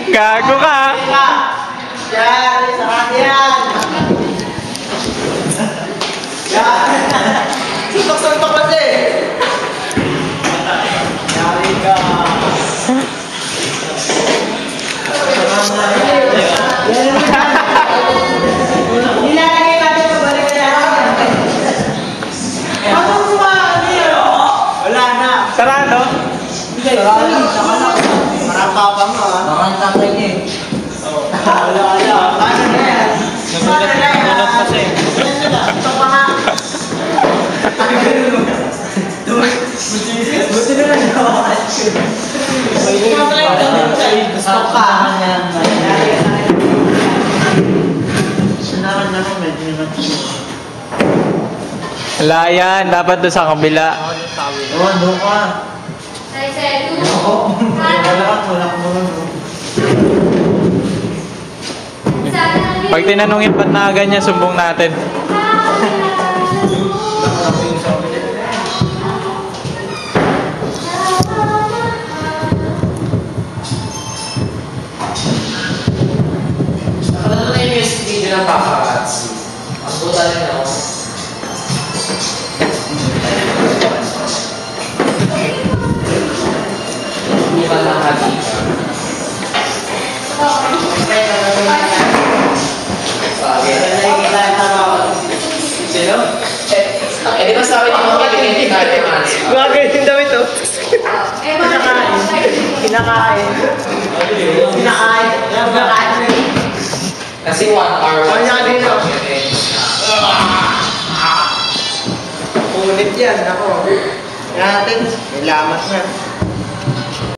Gago ka. Yan, sa yan. Yan. Suntok-suntok kasi. Yari ka. Nilalagay natin sa balik na yan. Ano ba? Wala na. Sarado? Sarado. Marang kapang mo ha. Marang tatay niya eh. Wala. Ano na yan? Nagulot kasi. Ito pa nga. Buti na lang naman. Gusto ka. Sinaran na mo, medyo naman. Wala yan. Dapat doon sa kabila. Oo, doon ka. Wala ka naman. Pag tinanungin ba't na ganyan, sumbong natin. Ano na yung USB din ang paparazzi? Ang buta rin ako. Hindi ba lang halika? Sino? Di ba sabi niyo mga hindi natin answer? Gagawin yung damit to. Kinakain. Kasi 1 hour. Ano yan dito? Ulit yan, ako. Yan natin, may lamas na.